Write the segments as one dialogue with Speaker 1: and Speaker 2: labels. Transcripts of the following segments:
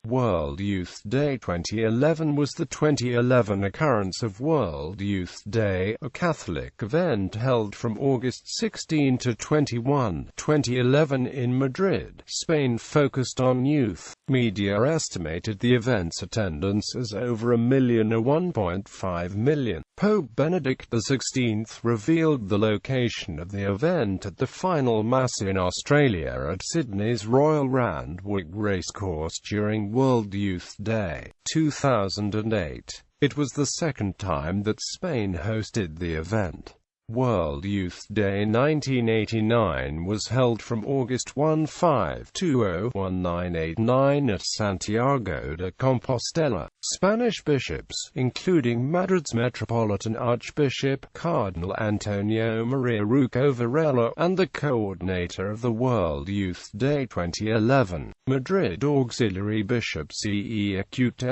Speaker 1: World Youth Day 2011 was the 2011 occurrence of World Youth Day, a Catholic event held from August 16 to 21, 2011 in Madrid, Spain. Focused on youth. Media estimated the event's attendance as over 1 million or 1.5 million. Pope Benedict XVI revealed the location of the event at the final Mass in Australia at Sydney's Royal Randwick Racecourse during World Youth Day 2008. It was the second time that Spain hosted the event. World Youth Day 1989 was held from August 15–1989 at Santiago de Compostela. Spanish bishops, including Madrid's Metropolitan Archbishop, Cardinal Antonio Maria Ruco Varela, and the coordinator of the World Youth Day 2011, Madrid Auxiliary Bishop Ce Acute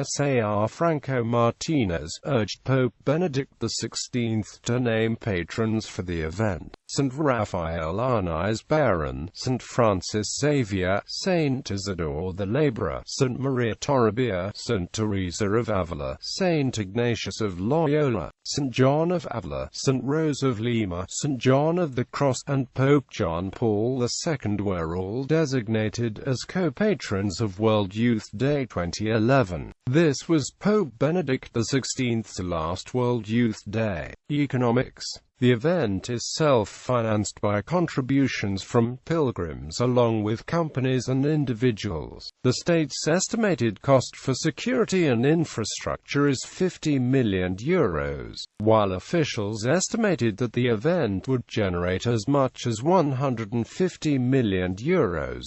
Speaker 1: Franco Martinez, urged Pope Benedict XVI to name patrons for the event: St. Raphael Arnaiz Baron, St. Francis Xavier, St. Isidore the Laborer, St. Maria Toribia, St. Teresa of Avila, St. Ignatius of Loyola, St. John of Avila, St. Rose of Lima, St. John of the Cross, and Pope John Paul II were all designated as co-patrons of World Youth Day 2011. This was Pope Benedict XVI's last World Youth Day. Economics. The event is self-financed by contributions from pilgrims along with companies and individuals. The state's estimated cost for security and infrastructure is €50 million, while officials estimated that the event would generate as much as €150 million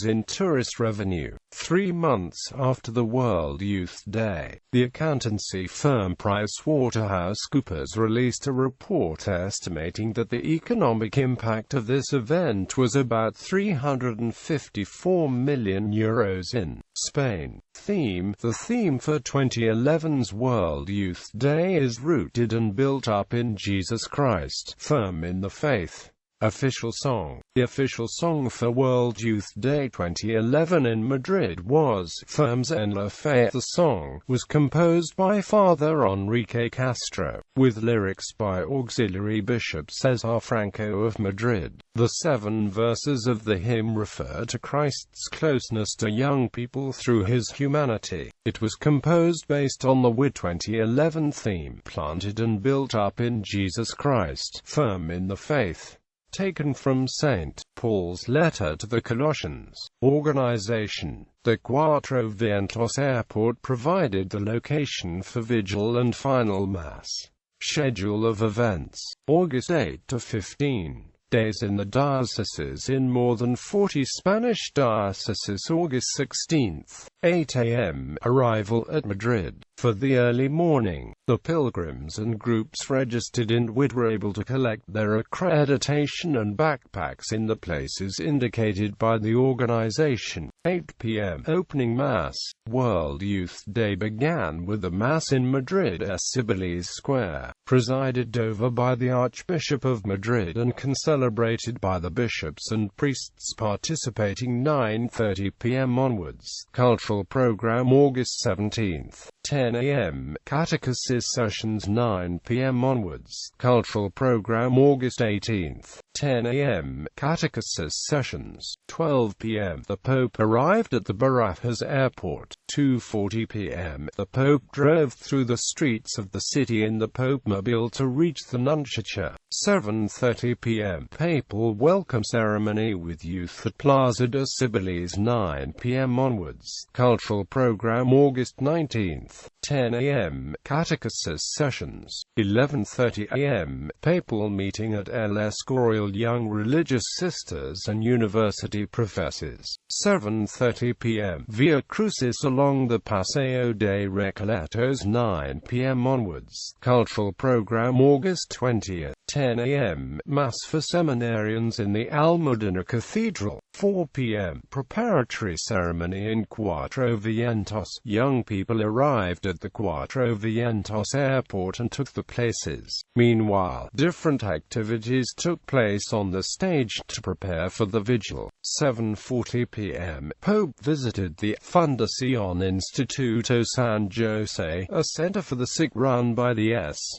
Speaker 1: in tourist revenue. 3 months after the World Youth Day, the accountancy firm PricewaterhouseCoopers released a report estimating that the economic impact of this event was about €354 million in Spain. Theme. The theme for 2011's World Youth Day is rooted and built up in Jesus Christ, firm in the faith. Official song. The official song for World Youth Day 2011 in Madrid was Firmes en la Fe. The song was composed by Father Enrique Castro, with lyrics by Auxiliary Bishop Cesar Franco of Madrid. The 7 verses of the hymn refer to Christ's closeness to young people through his humanity. It was composed based on the WID 2011 theme, planted and built up in Jesus Christ, firm in the faith. Taken from St. Paul's letter to the Colossians. Organization. The Cuatro Vientos Airport provided the location for Vigil and Final Mass. Schedule of events. August 8 to 15. Days in the dioceses. In more than 40 Spanish dioceses. August 16, 8 a.m. Arrival at Madrid. For the early morning, the pilgrims and groups registered in WID were able to collect their accreditation and backpacks in the places indicated by the organization. 8 p.m. Opening Mass. World Youth Day began with a Mass in Madrid Cibeles Square, presided over by the Archbishop of Madrid and celebrated by the bishops and priests participating. 9:30 p.m. onwards. Cultural program. August 17, 10 a.m. Catechesis sessions. 9 p.m. onwards. Cultural program. August 18, 10 a.m. Catechesis sessions. 12 p.m. The Pope arrived at the Barajas Airport. 2:40 p.m. The Pope drove through the streets of the city in the Pope-mobile to reach the Nunciature. 7:30 p.m. Papal welcome ceremony with youth at Plaza de Cibeles. 9 p.m. onwards. Cultural program. August 19, 10 a.m. Catechesis sessions. 11:30 a.m. Papal meeting at El Escorial. Young religious sisters and university professors. 7:30 p.m. Via Crucis along the Paseo de Recoletos. 9 p.m. onwards. Cultural program. August 20th. 10 a.m. Mass for seminarians in the Almudena Cathedral. 4 p.m. Preparatory ceremony in Cuatro Vientos. Young people arrived at the Cuatro Vientos airport and took the places. Meanwhile, different activities took place on the stage to prepare for the vigil. 7:40 p.m. Pope visited the Fundación Instituto San Jose, a center for the sick run by the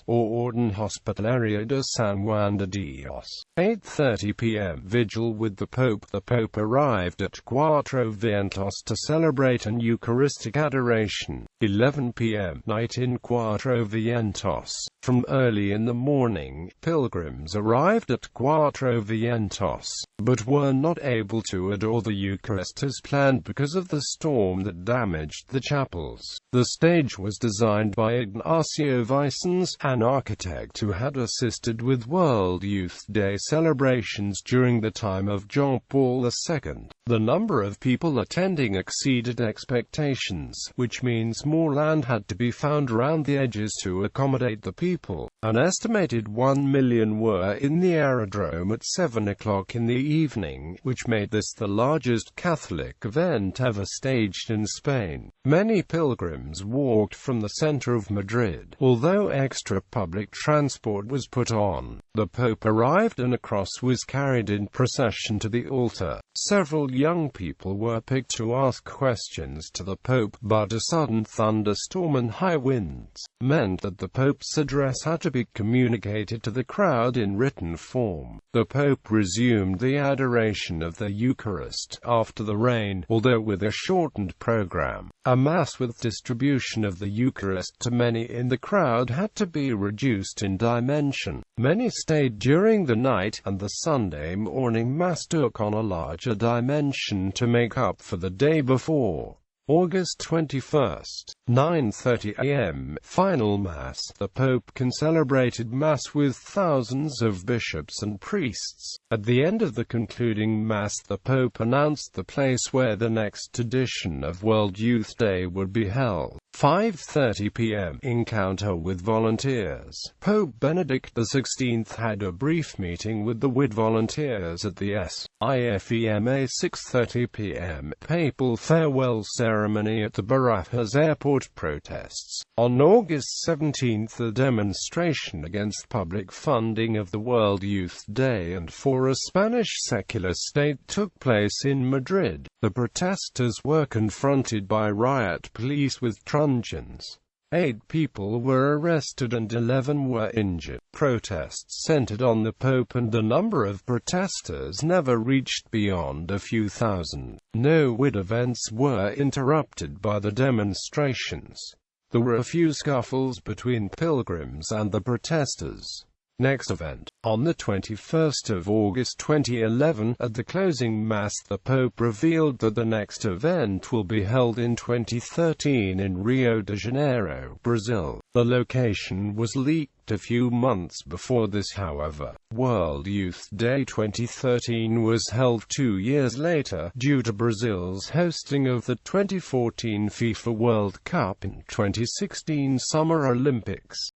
Speaker 1: Orden Hospitalaria de San Juan de Dios. 8:30 p.m. Vigil with the Pope. The Pope arrived at Cuatro Vientos to celebrate an Eucharistic adoration. 11 p.m. Night in Cuatro Vientos. From early in the morning, pilgrims arrived at Cuatro Vientos, but were not able to adore the Eucharist as planned because of the storm that damaged the chapels. The stage was designed by Ignacio Vicens, an architect who had assisted with World Youth Day celebrations during the time of John Paul II. The number of people attending exceeded expectations, which means more land had to be found around the edges to accommodate the people. An estimated 1 million were in the aerodrome at 7 o'clock in the evening, which made this the largest Catholic event ever staged in Spain. Many pilgrims walked from the center of Madrid, although extra public transport was put on. The Pope arrived and a cross was carried in procession to the altar. Several young people were picked to ask questions to the Pope, but a sudden thunderstorm and high winds meant that the Pope's address had to be communicated to the crowd in written form. The Pope resumed the adoration of the Eucharist after the rain, although with a shortened program. A Mass with distribution of the Eucharist to many in the crowd had to be reduced in dimension. Many stayed during the night, and the Sunday morning Mass took on a larger dimension to make up for the day before. August 21st, 9:30 a.m. Final Mass. The Pope celebrated Mass with thousands of bishops and priests. At the end of the concluding Mass, the Pope announced the place where the next edition of World Youth Day would be held. 5:30 p.m. Encounter with volunteers. Pope Benedict XVI had a brief meeting with the WID volunteers at the SIFEMA. 6:30 p.m. Papal farewell ceremony at the Barajas airport. Protests. On August 17, a demonstration against public funding of the World Youth Day and for a Spanish secular state took place in Madrid. The protesters were confronted by riot police with truncheons. 8 people were arrested and 11 were injured. Protests centered on the Pope and the number of protesters never reached beyond a few thousand. No WID events were interrupted by the demonstrations. There were a few scuffles between pilgrims and the protesters. Next event. On the 21st of August 2011, at the closing Mass, the Pope revealed that the next event will be held in 2013 in Rio de Janeiro, Brazil. The location was leaked a few months before this, however. World Youth Day 2013 was held 2 years later, due to Brazil's hosting of the 2014 FIFA World Cup and 2016 Summer Olympics.